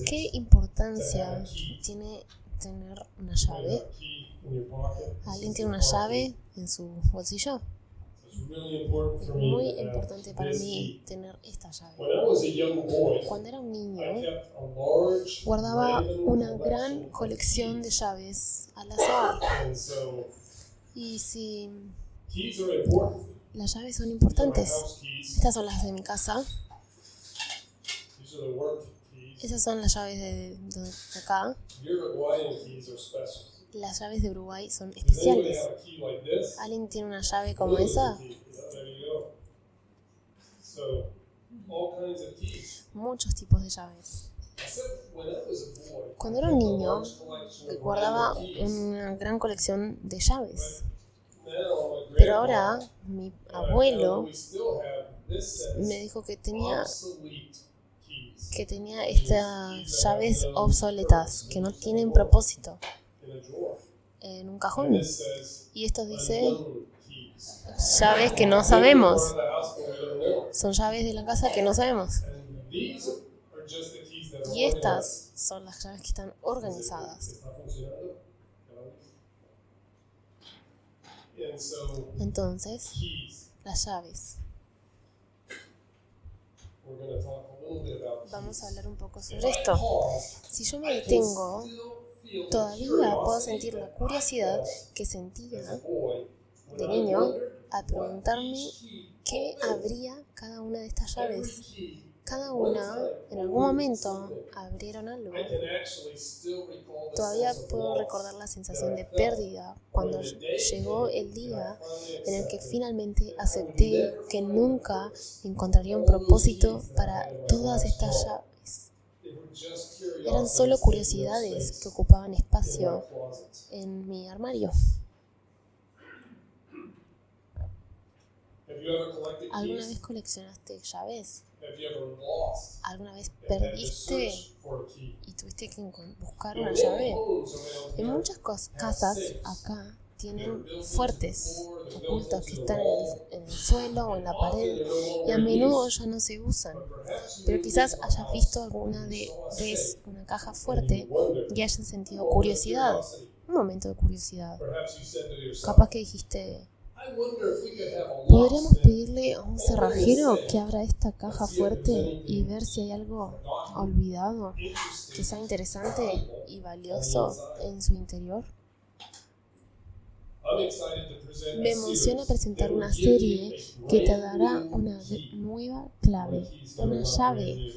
¿Qué importancia tiene tener una llave? ¿Alguien tiene una llave en su bolsillo? Es muy importante para mí tener esta llave. Cuando era un niño, guardaba una gran colección de llaves al azar. Y si las llaves son importantes, estas son las de mi casa. Esas son las llaves de acá. Las llaves de Uruguay son especiales. ¿Alguien tiene una llave como esa? Muchos tipos de llaves. Cuando era un niño, guardaba una gran colección de llaves. Pero ahora, mi abuelo me dijo que tenía estas llaves obsoletas, que no tienen propósito, en un cajón. Y esto dice llaves que no sabemos. Son llaves de la casa que no sabemos. Y estas son las llaves que están organizadas. Entonces, las llaves. Vamos a hablar un poco sobre esto. Si yo me detengo, todavía puedo sentir la curiosidad que sentía de niño al preguntarme qué abría cada una de estas llaves. Cada una, en algún momento, abrieron algo. Todavía puedo recordar la sensación de pérdida cuando llegó el día en el que finalmente acepté que nunca encontraría un propósito para todas estas llaves. Eran solo curiosidades que ocupaban espacio en mi armario. ¿Alguna vez coleccionaste llaves? ¿Alguna vez perdiste y tuviste que buscar una llave? En muchas casas acá tienen fuertes ocultos que están en el suelo o en la pared y a menudo ya no se usan. Pero quizás hayas visto alguna vez una caja fuerte y hayas sentido curiosidad, un momento de curiosidad. Capaz que dijiste: ¿podríamos pedirle a un cerrajero que abra esta caja fuerte y ver si hay algo olvidado que sea interesante y valioso en su interior? Me emociona presentar una serie que te dará una nueva clave, una llave.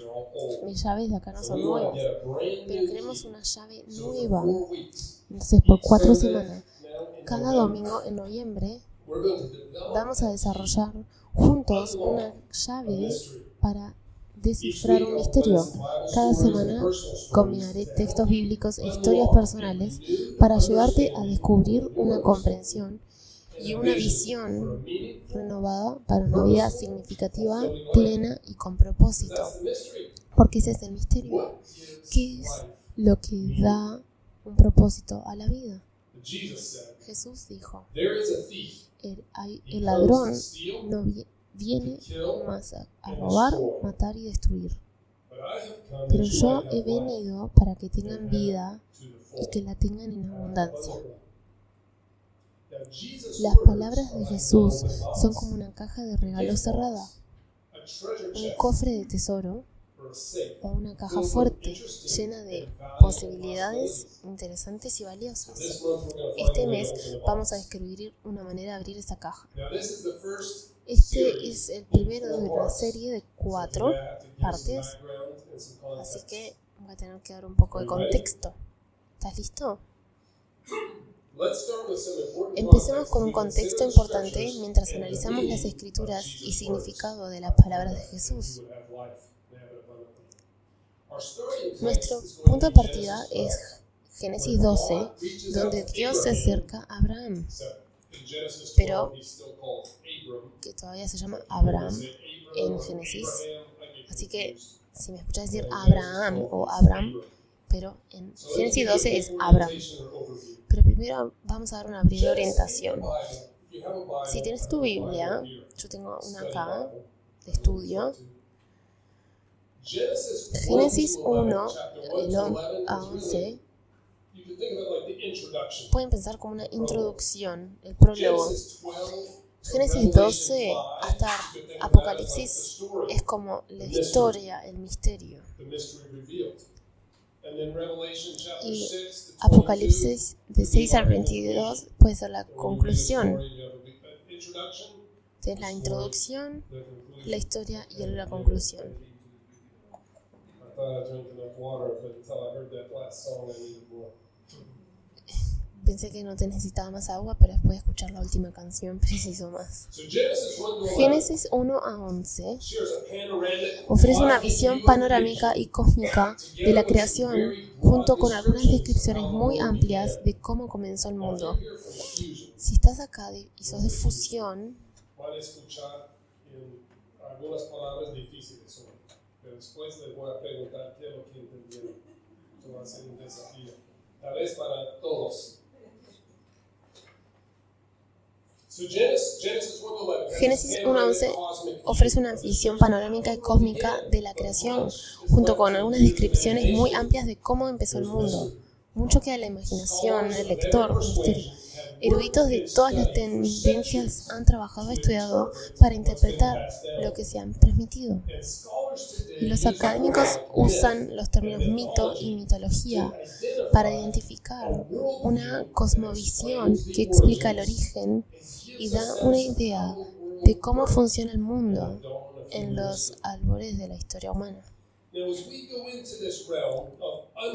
Mis llaves de acá no son nuevas, pero queremos una llave nueva. Entonces, por 4 semanas, cada domingo en noviembre, vamos a desarrollar juntos una llave para descifrar un misterio. Cada semana combinaré textos bíblicos e historias personales para ayudarte a descubrir una comprensión y una visión renovada para una vida significativa, plena y con propósito. Porque ese es el misterio. ¿Qué es lo que da un propósito a la vida? Jesús dijo: el ladrón no viene más a robar, matar y destruir. Pero yo he venido para que tengan vida y que la tengan en abundancia. Las palabras de Jesús son como una caja de regalos cerrada, un cofre de tesoro o una caja fuerte llena de posibilidades interesantes y valiosas. Este mes vamos a descubrir una manera de abrir esa caja. Este es el primero de una serie de 4 partes, así que voy a tener que dar un poco de contexto. ¿Estás listo? Empecemos con un contexto importante mientras analizamos las escrituras y significado de las palabras de Jesús. Nuestro punto de partida es Génesis 12, donde Dios se acerca a Abraham, pero que todavía se llama Abraham en Génesis. Así que si me escuchas decir Abraham o Abram, pero en Génesis 12 es Abraham. Pero primero vamos a dar una breve orientación. Si tienes tu Biblia, yo tengo una acá de estudio. Génesis 1, a 11, pueden pensar como una introducción, el prólogo. Génesis 12 hasta Apocalipsis es como la historia, el misterio. Y Apocalipsis de 6 al 22 puede ser la conclusión. Es la introducción, la historia y la conclusión. Pensé que no te necesitaba más agua, pero después de escuchar la última canción preciso más. Génesis 1 a 11 ofrece una visión panorámica y cósmica de la creación, junto con algunas descripciones muy amplias de cómo comenzó el mundo. Si estás acá y sos de fusión, van a escuchar algunas palabras difíciles hoy, pero después les voy a preguntar qué es lo que entendieron. Esto va a ser un desafío, tal vez para todos. Génesis 1:11 ofrece una visión panorámica y cósmica de la creación, junto con algunas descripciones muy amplias de cómo empezó el mundo. Mucho queda a la imaginación, el lector, misterio. Eruditos de todas las tendencias han trabajado y estudiado para interpretar lo que se ha transmitido. Y los académicos usan los términos mito y mitología para identificar una cosmovisión que explica el origen y da una idea de cómo funciona el mundo en los albores de la historia humana.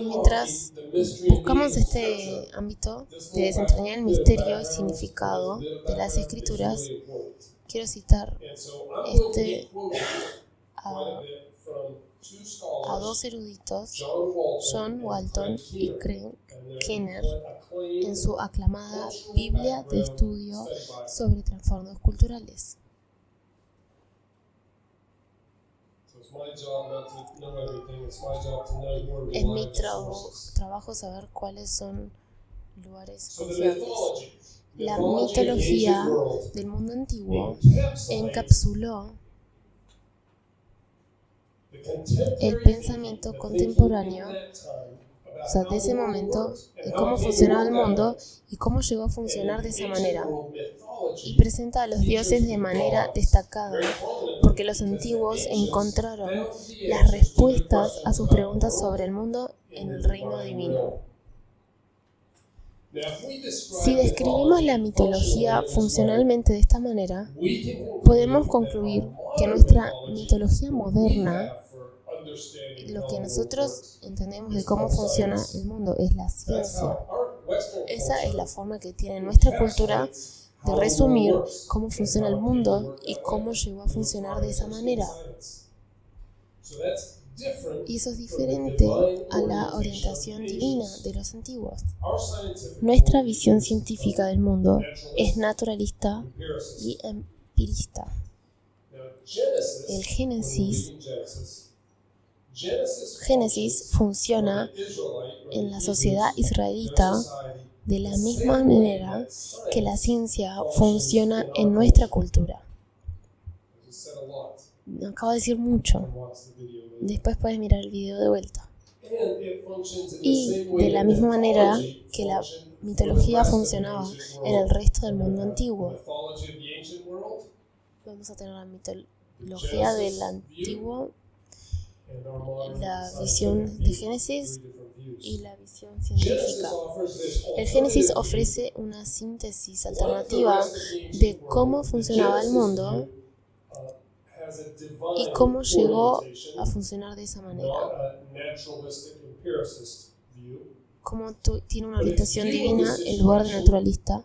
Mientras buscamos este ámbito de desentrañar el misterio y significado de las escrituras, quiero citar a dos eruditos, John Walton y Craig Keener, en su aclamada Biblia de estudio sobre trasfondos culturales. Es mi trabajo saber cuáles son lugares confiables. La mitología del mundo antiguo encapsuló el pensamiento contemporáneo, o sea, de ese momento, de cómo funcionaba el mundo y cómo llegó a funcionar de esa manera. Y presenta a los dioses de manera destacada, porque los antiguos encontraron las respuestas a sus preguntas sobre el mundo en el reino divino. Si describimos la mitología funcionalmente de esta manera, podemos concluir que nuestra mitología moderna, lo que nosotros entendemos de cómo funciona el mundo, es la ciencia. Esa es la forma que tiene nuestra cultura de resumir cómo funciona el mundo y cómo llegó a funcionar de esa manera. Y eso es diferente a la orientación divina de los antiguos. Nuestra visión científica del mundo es naturalista y empirista. El Génesis funciona en la sociedad israelita de la misma manera que la ciencia funciona en nuestra cultura. Acabo de decir mucho. Después puedes mirar el video de vuelta. Y de la misma manera que la mitología funcionaba en el resto del mundo antiguo. Vamos a tener la mitología del antiguo, la visión de Génesis y la visión científica. El Génesis ofrece una síntesis alternativa de cómo funcionaba el mundo y cómo llegó a funcionar de esa manera. Cómo tiene una orientación divina en lugar de naturalista,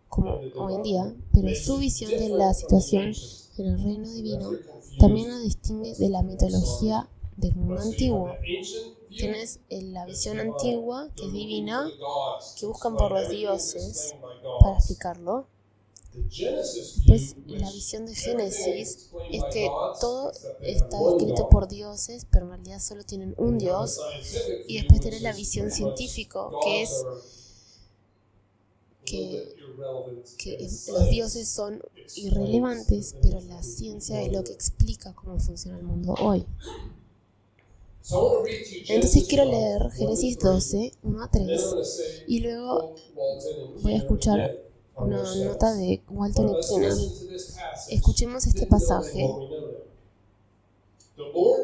como hoy en día, pero su visión de la situación en el reino divino también la distingue de la mitología del mundo antiguo. Tienes la visión antigua, que es divina, que buscan por los dioses para explicarlo. Pues la visión de Génesis es que todo está escrito por dioses, pero en realidad solo tienen un dios. Y después tenés la visión científica, que es que los dioses son irrelevantes, pero la ciencia es lo que explica cómo funciona el mundo hoy. Entonces quiero leer Génesis 12, 1 a 3, y luego voy a escuchar una nota de Walton y Keenan. Escuchemos este pasaje.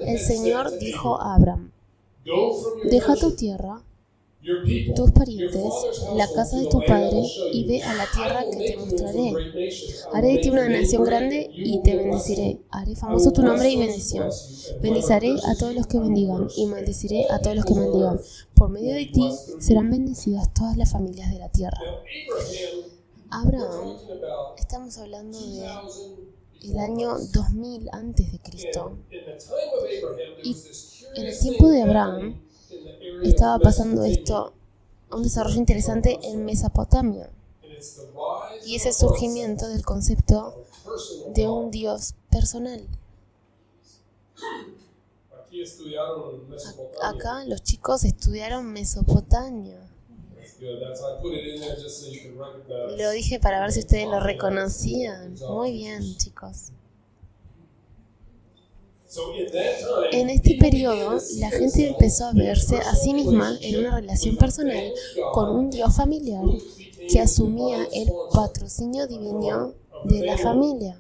El Señor dijo a Abraham: deja tu tierra, tus parientes, la casa de tu padre, y ve a la tierra que te mostraré. Haré de ti una nación grande y te bendeciré. Haré famoso tu nombre y bendición. Bendiciré a todos los que bendigan y maldeciré a todos los que maldigan. Por medio de ti serán bendecidas todas las familias de la tierra. Abraham, estamos hablando de el año 2000 antes de Cristo. Y en el tiempo de Abraham estaba pasando un desarrollo interesante en Mesopotamia. Y es el surgimiento del concepto de un Dios personal. Acá los chicos estudiaron Mesopotamia. Lo dije para ver si ustedes lo reconocían. Muy bien, chicos. En este periodo, la gente empezó a verse a sí misma en una relación personal con un Dios familiar que asumía el patrocinio divino de la familia.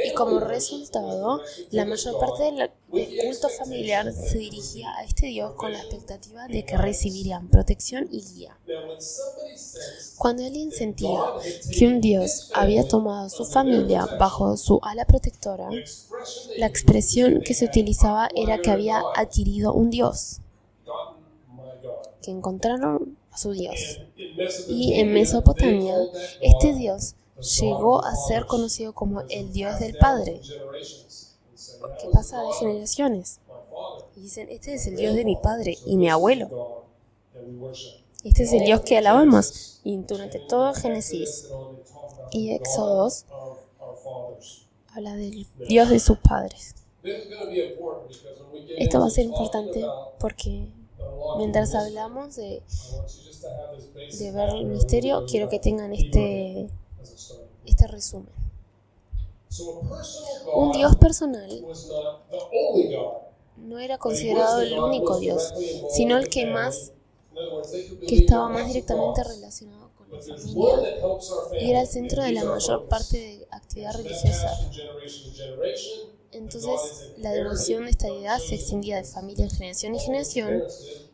Y como resultado, la mayor parte del culto familiar se dirigía a este Dios con la expectativa de que recibirían protección y guía. Cuando alguien sentía que un Dios había tomado a su familia bajo su ala protectora, la expresión que se utilizaba era que había adquirido un Dios, que encontraron a su Dios. Y en Mesopotamia, este Dios llegó a ser conocido como el Dios del Padre, que pasa de generaciones. Y dicen, este es el Dios de mi padre y mi abuelo. Este es el Dios que alabamos. Y durante todo Génesis y Éxodos habla del Dios de sus padres. Esto va a ser importante porque mientras hablamos de ver el misterio, quiero que tengan este resumen. Un Dios personal no era considerado el único Dios, sino el que estaba más directamente relacionado con la familia y era el centro de la mayor parte de actividad religiosa. Entonces, la devoción de esta deidad se extendía de familia en generación y generación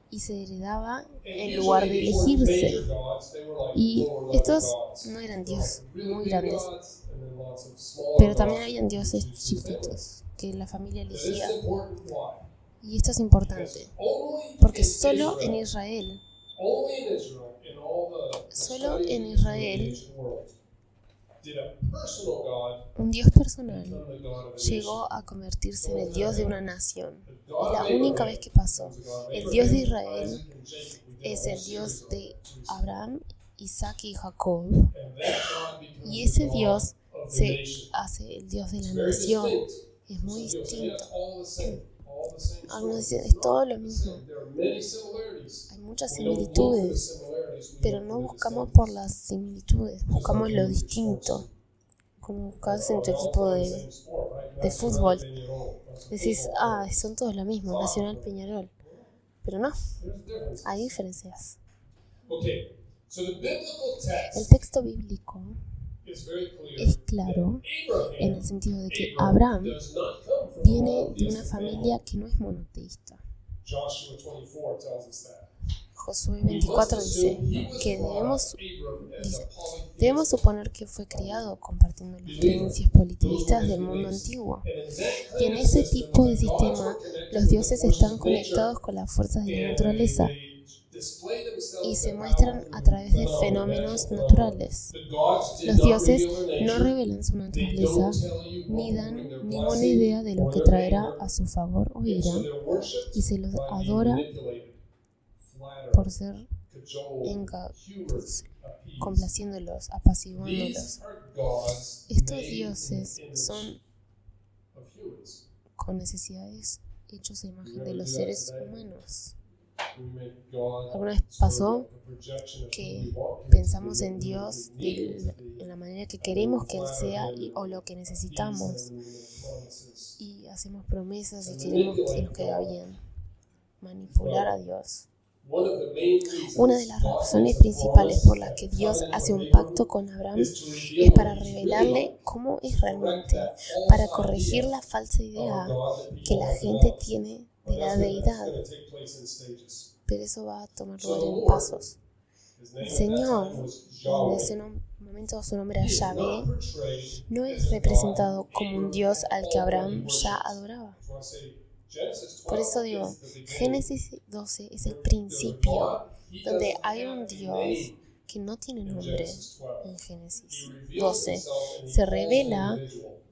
y se heredaba en lugar de elegirse. Y estos no eran dioses muy grandes, pero también habían dioses chiquitos que la familia elegía. Y esto es importante, porque solo en Israel, un Dios personal llegó a convertirse en el Dios de una nación. Es la única vez que pasó. El Dios de Israel es el Dios de Abraham, Isaac y Jacob. Y ese Dios se hace el Dios de la nación. Es muy distinto. Algunos dicen, es todo lo mismo. Hay muchas similitudes, pero no buscamos por las similitudes, buscamos lo distinto. Como buscas en tu equipo de fútbol. Decís, son todos lo mismo, Nacional, Peñarol. Pero no, hay diferencias. El texto bíblico es claro en el sentido de que Abraham viene de una familia que no es monoteísta. Josué 24 dice que debemos suponer que fue criado compartiendo las creencias politeístas del mundo antiguo. Y en ese tipo de sistema, los dioses están conectados con las fuerzas de la naturaleza y se muestran a través de fenómenos naturales. Los dioses no revelan su naturaleza ni dan ninguna idea de lo que traerá a su favor o ira, y se los adora por ser engañados, complaciéndolos, apaciguándolos. Estos dioses son con necesidades hechos a imagen de los seres humanos. ¿Alguna vez pasó que pensamos en Dios en la manera que queremos que Él sea o lo que necesitamos y hacemos promesas y queremos que nos quede bien? Manipular a Dios. Una de las razones principales por las que Dios hace un pacto con Abraham es para revelarle cómo es realmente, para corregir la falsa idea que la gente tiene de la deidad. Pero eso va a tomar lugar en pasos. El Señor, en ese momento su nombre era Yahvé, no es representado como un Dios al que Abraham ya adoraba. Por eso digo, Génesis 12 es el principio donde hay un Dios que no tiene nombre. En Génesis 12 se revela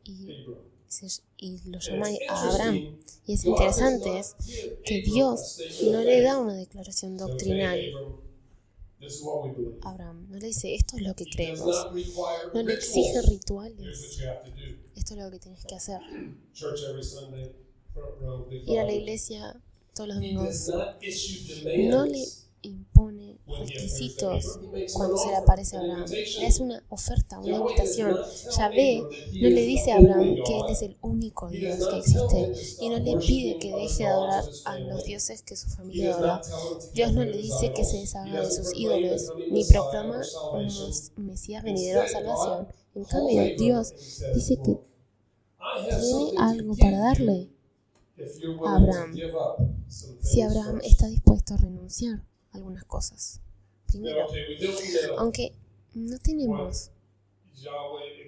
y lo llama a Abraham. Y es interesante que Dios no le da una declaración doctrinal a Abraham. No le dice, esto es lo que creemos. No le exige rituales. Esto es lo que tienes que hacer. Ir a la iglesia todos los domingos no le impone requisitos cuando se le aparece a Abraham. Es una oferta, una invitación. Yahvé no le dice a Abraham que él es el único Dios que existe y no le pide que deje de adorar a los dioses que su familia adora. Dios no le dice que se deshaga de sus ídolos ni proclama un Mesías venidero a salvación. En cambio, Dios dice que tiene algo para darle a Abraham, si Abraham está dispuesto a renunciar a algunas cosas. Primero, aunque no tenemos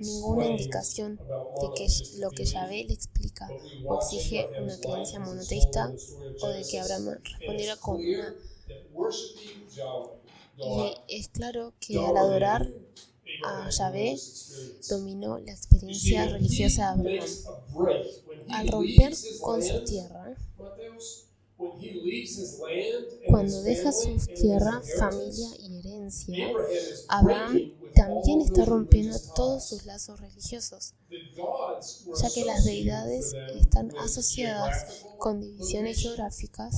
ninguna indicación de que lo que Yahvé le explica o exige una creencia monoteísta o de que Abraham respondiera con una. Y es claro que al adorar a Yahvé dominó la experiencia religiosa de Abraham. Al romper con su tierra, cuando deja su tierra, familia y herencia, Abraham también está rompiendo todos sus lazos religiosos, ya que las deidades están asociadas con divisiones geográficas,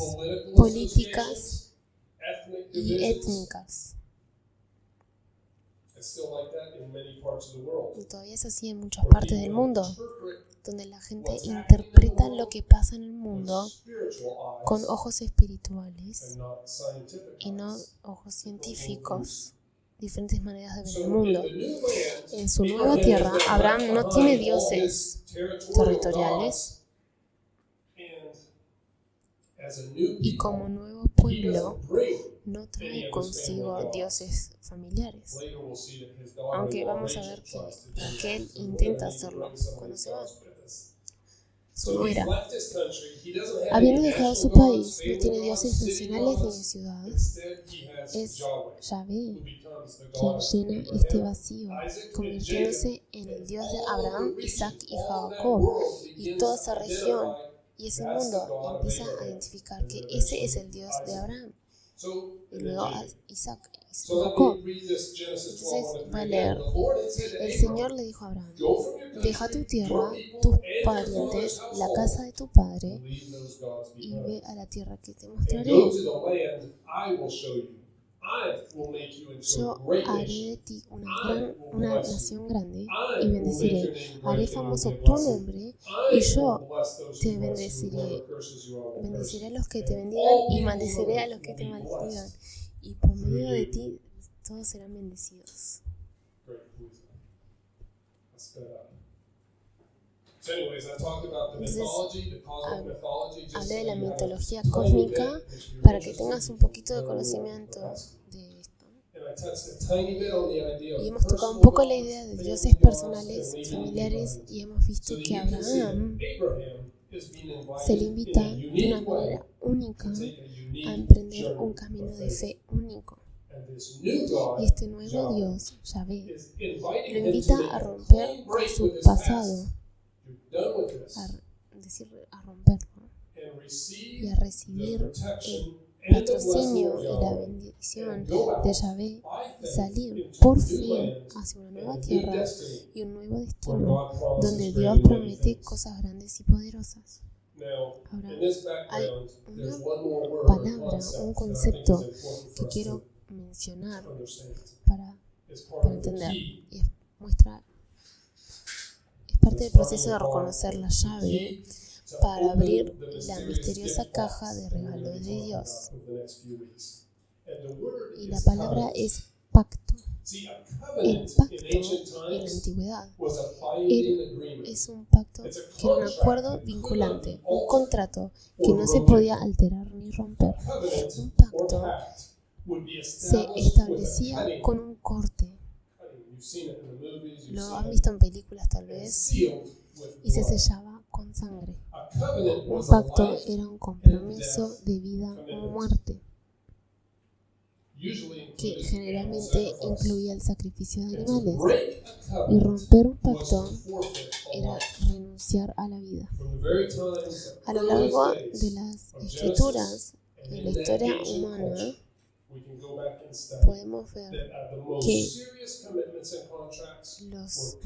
políticas y étnicas. Y todavía es así en muchas partes del mundo, donde la gente interpreta lo que pasa en el mundo con ojos espirituales y no ojos científicos, diferentes maneras de ver el mundo. En su nueva tierra, Abraham no tiene dioses territoriales y como nuevo pueblo no trae consigo dioses familiares, aunque vamos a ver que él intenta hacerlo cuando se va. Su nuera, habiendo dejado su país, no tiene dioses nacionales ni de ciudades. Es Yahvé quien llena este vacío, convirtiéndose en el Dios de Abraham, Isaac y Jacob, y toda esa región y ese mundo empieza a identificar que ese es el Dios de Abraham. Y luego a Isaac y Jacob. Entonces va a leer. El Señor le dijo a Abraham: deja tu tierra, tus parientes, la casa de tu padre, y ve a la tierra que te mostraré. Yo haré de ti una nación grande y bendeciré. Haré famoso tu nombre y yo te bendeciré. Bendeciré a los que te bendigan y maldeciré a los que te maldigan. Y por medio de ti todos serán bendecidos. Entonces, hablé de la mitología cósmica para que tengas un poquito de conocimiento de esto. Y hemos tocado un poco la idea de dioses personales, familiares, y hemos visto que a Abraham se le invita de una manera única a emprender un camino de fe único. Y este nuevo Dios, Yahvé, lo invita a romper con su pasado, a romperlo y a recibir el patrocinio y la bendición de Yahvé y salir por fin hacia una nueva tierra y un nuevo destino donde Dios promete cosas grandes y poderosas. Ahora, in this hay background, there's una one more word or palabra, concept un that I think concepto is important que for us quiero mencionar to understand. para It's part para of the entender. key. Y es parte del proceso de reconocer la llave para abrir la misteriosa caja de regalos de Dios. Y la palabra es pacto. El pacto en la antigüedad es un pacto que era un acuerdo vinculante, un contrato que no se podía alterar ni romper. Un pacto se establecía con un corte. Lo han visto en películas tal vez, y se sellaba con sangre. Un pacto era un compromiso de vida o muerte, que generalmente incluía el sacrificio de animales. Y romper un pacto era renunciar a la vida. A lo largo de las escrituras, en la historia humana, podemos ver que los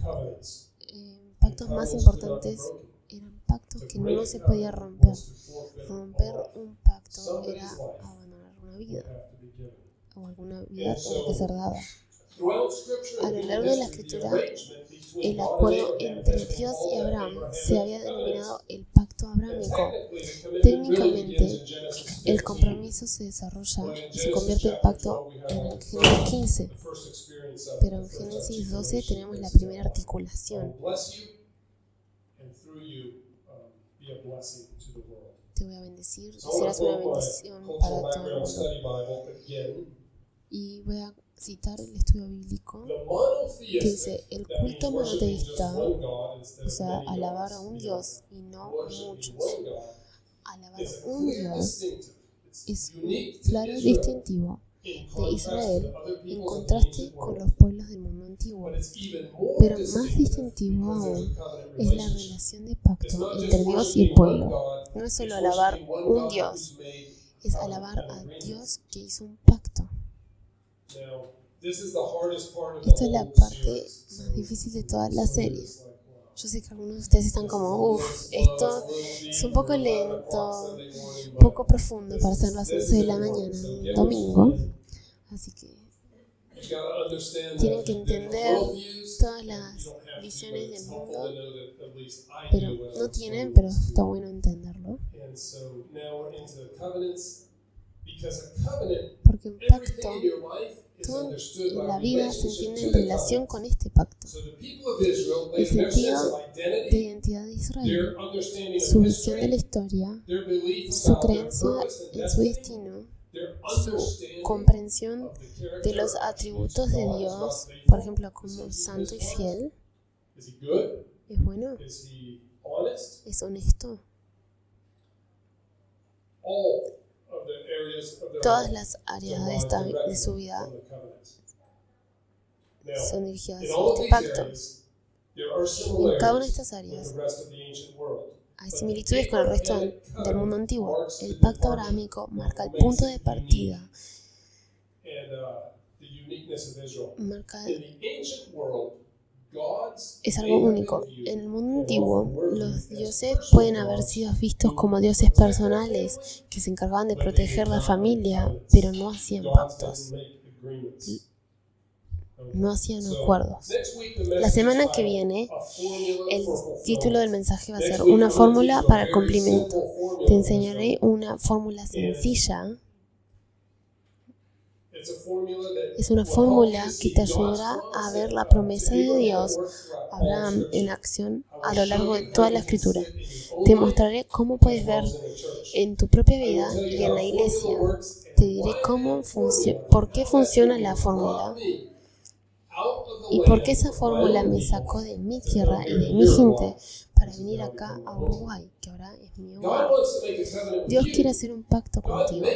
pactos más importantes eran pactos que no se podía romper. Romper un pacto era abandonar una vida, o alguna vida tenía que ser dada. A lo largo de la escritura, el acuerdo entre Dios y Abraham se había denominado el pacto abrámico. Técnicamente, el compromiso se desarrolla y se convierte en pacto en Génesis 15, pero en Génesis 12 tenemos la primera articulación. Te voy a bendecir, y serás una bendición para todo el mundo. Y voy a citar el estudio bíblico que dice: el culto monoteísta, o sea, alabar a un Dios y no muchos, alabar a un Dios es un claro distintivo de Israel en contraste con los pueblos del mundo antiguo. Pero más distintivo aún es la relación de pacto entre Dios y el pueblo. No es solo alabar un Dios, es alabar a Dios que hizo un pacto. Esta es la parte más difícil de toda la serie. Yo sé que algunos de ustedes están como, esto es un poco lento, poco profundo para hacerlo a las 11 de la mañana, domingo. Así que tienen que entender todas las visiones del mundo, pero no tienen, pero está bueno entenderlo. Porque un pacto, todo en la vida se entiende en relación con este pacto. El sentido de identidad de Israel, su visión de la historia, su creencia en su destino, su comprensión de los atributos de Dios, por ejemplo, como santo y fiel. ¿Es bueno? ¿Es honesto? Todas las áreas de su vida son dirigidas a este pacto. En cada una de estas áreas hay similitudes con el resto del mundo antiguo. El pacto abrámico marca el punto de partida. Es algo único. En el mundo antiguo, los dioses pueden haber sido vistos como dioses personales que se encargaban de proteger la familia, pero no hacían pactos. No hacían acuerdos. La semana que viene, el título del mensaje va a ser una fórmula para el cumplimiento. Te enseñaré una fórmula sencilla. Es una fórmula que te ayudará a ver la promesa de Dios a Abraham en acción a lo largo de toda la escritura. Te mostraré cómo puedes ver en tu propia vida y en la iglesia. Te diré por qué funciona la fórmula y por qué esa fórmula me sacó de mi tierra y de mi gente para venir acá a Uruguay, que ahora es mi hogar. Dios quiere hacer un pacto contigo.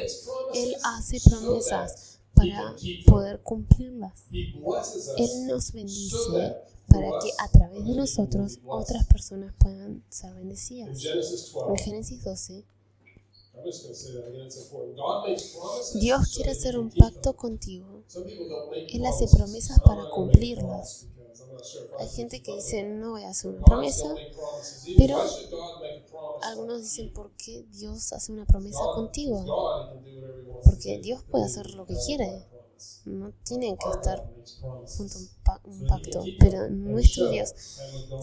Él hace promesas para poder cumplirlas. Él nos bendice para que a través de nosotros otras personas puedan ser bendecidas. En Génesis 12, Dios quiere hacer un pacto contigo. Él hace promesas para cumplirlas. Hay gente que dice, no voy a hacer una promesa, pero Algunos dicen, ¿por qué Dios hace una promesa contigo? Porque Dios puede hacer lo que quiere. No tienen que estar junto a un pacto. Pero nuestro Dios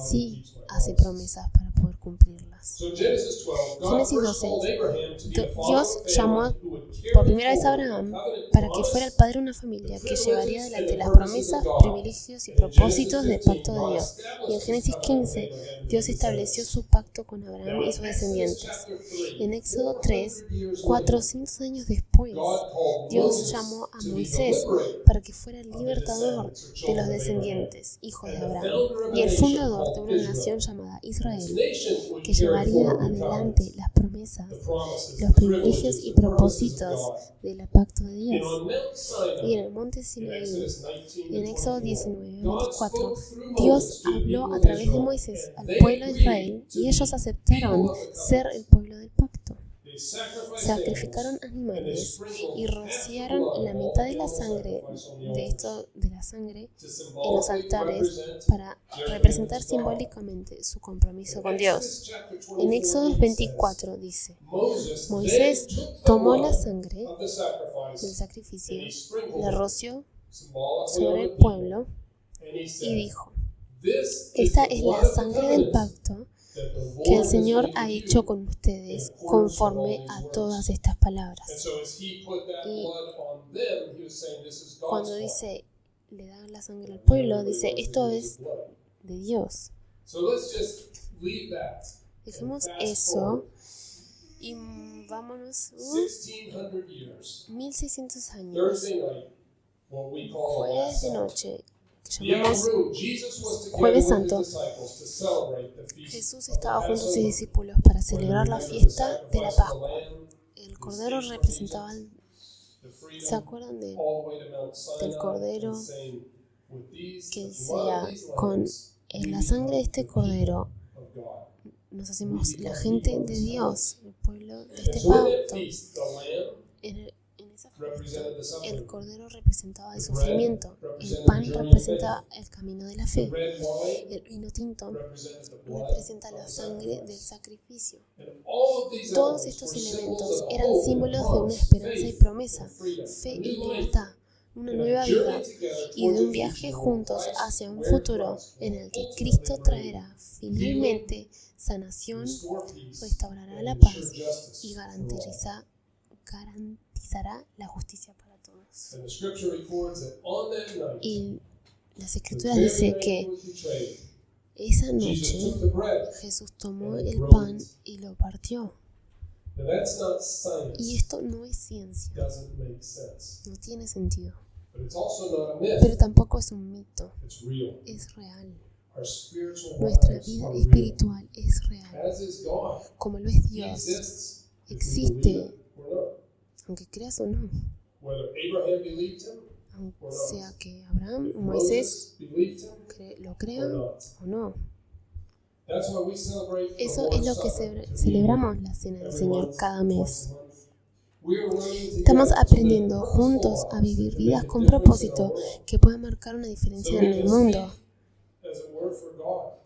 sí hace promesas para poder cumplirlas. Génesis 12. Dios llamó por primera vez a Abraham para que fuera el padre de una familia que llevaría adelante las promesas, privilegios y propósitos del pacto de Dios. Y en Génesis 15, Dios estableció su pacto con Abraham y sus descendientes. En Éxodo 3, 400 años después, Dios llamó a Moisés para que fuera el libertador de los descendientes, hijos de Abraham, y el fundador de una nación llamada Israel, que llevaría adelante las promesas, los privilegios y propósitos del pacto de Dios. Y en el monte Sinaí, en Éxodo 19, 24, Dios habló a través de Moisés al pueblo de Israel y ellos aceptaron ser el pueblo del pacto. Sacrificaron animales y rociaron la mitad de la sangre en los altares para representar simbólicamente su compromiso con Dios. En Éxodo 24 dice: Moisés tomó la sangre del sacrificio, la roció sobre el pueblo y dijo: esta es la sangre del pacto que el Señor ha hecho con ustedes conforme a todas estas palabras. Y cuando dice, le da la sangre al pueblo, dice, esto es de Dios. Dejemos eso y vámonos 1600 años, jueves de noche, que llamamos Jueves Santo. Jesús estaba junto a sus discípulos para celebrar la fiesta de la Pascua. El cordero representaba, ¿se acuerdan del cordero? Que sea con la sangre de este cordero nos hacemos la gente de Dios, el pueblo de este pacto. En esa fiesta, el cordero representaba el sufrimiento, el pan representa el camino de la fe, el vino tinto representa la sangre del sacrificio. Todos estos elementos eran símbolos de una esperanza y promesa, fe y libertad, una nueva vida y de un viaje juntos hacia un futuro en el que Cristo traerá finalmente sanación, restaurará la paz y garantizará la justicia para todos. Y las Escrituras dicen que esa noche Jesús tomó el pan y lo partió. Y esto no es ciencia, no tiene sentido. Pero tampoco es un mito, es real. Nuestra vida espiritual es real, como lo es Dios. Existe, aunque creas o no. Aunque sea que Abraham o Moisés lo crean o no. Eso es lo que celebramos la Cena del Señor cada mes. Estamos aprendiendo juntos a vivir vidas con propósito que puedan marcar una diferencia en el mundo,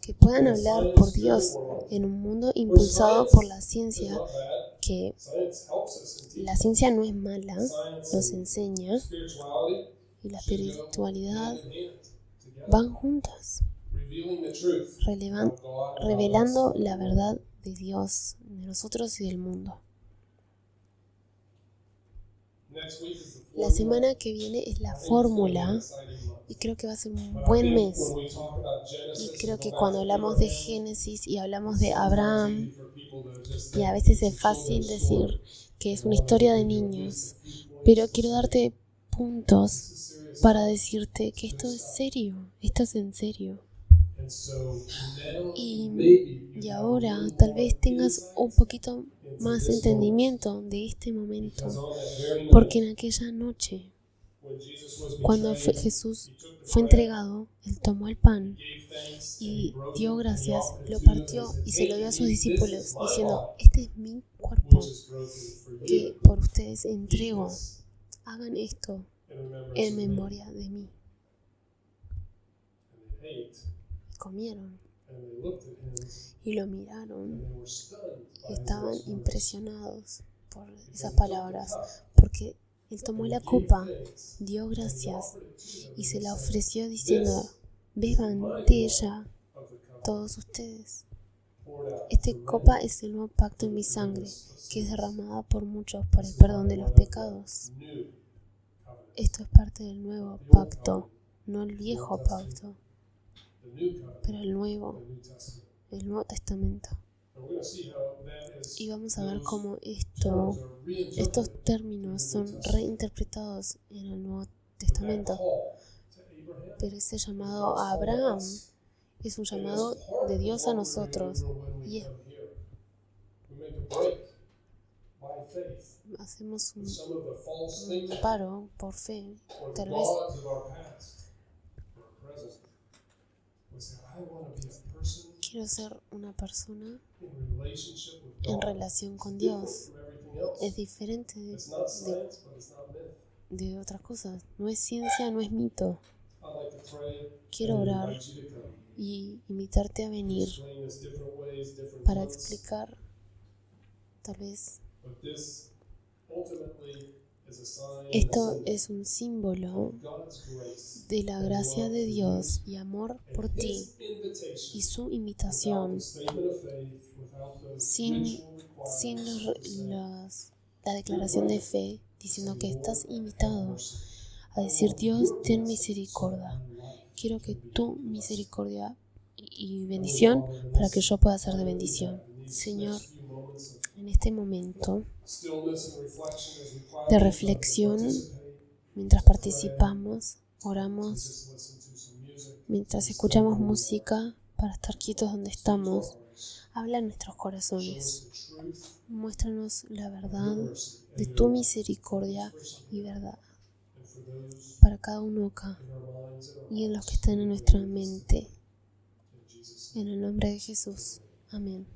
que puedan hablar por Dios en un mundo impulsado por la ciencia, que la ciencia no es mala, nos enseña, y la espiritualidad van juntas, revelando la verdad de Dios, de nosotros y del mundo. La semana que viene es la fórmula y creo que va a ser un buen mes. Y creo que cuando hablamos de Génesis y hablamos de Abraham, y a veces es fácil decir que es una historia de niños, pero quiero darte puntos para decirte que esto es serio, esto es en serio. Y ahora tal vez tengas un poquito más entendimiento de este momento, porque en aquella noche, cuando Jesús fue entregado, Él tomó el pan y dio gracias, lo partió y se lo dio a sus discípulos, diciendo, este es mi cuerpo que por ustedes entrego, hagan esto en memoria de mí. Y comieron. y lo miraron and they were stunned y by his estaban next words. impresionados por esas palabras, porque él tomó la copa, dio gracias y se la ofreció diciendo: beban de ella todos ustedes. Esta copa es el nuevo pacto en mi sangre, que es derramada por muchos por el perdón de los pecados. Esto es parte del nuevo pacto, no el viejo pacto, pero el Nuevo Testamento. Y vamos a ver cómo estos términos son reinterpretados en el Nuevo Testamento. Pero ese llamado a Abraham es un llamado de Dios a nosotros. Y hacemos un paro por fe. Tal vez quiero ser una persona en relación con Dios. Es diferente de otras cosas. No es ciencia, no es mito. Quiero orar y invitarte a venir para explicar, tal vez. Esto es un símbolo de la gracia de Dios y amor por ti, y su invitación sin la declaración de fe, diciendo que estás invitado a decir: Dios, ten misericordia. Quiero que tu misericordia y bendición para que yo pueda ser de bendición. Señor, en este momento de reflexión, mientras participamos, oramos, mientras escuchamos música, para estar quietos donde estamos, habla en nuestros corazones. Muéstranos la verdad de tu misericordia y verdad para cada uno acá y en los que están en nuestra mente. En el nombre de Jesús. Amén.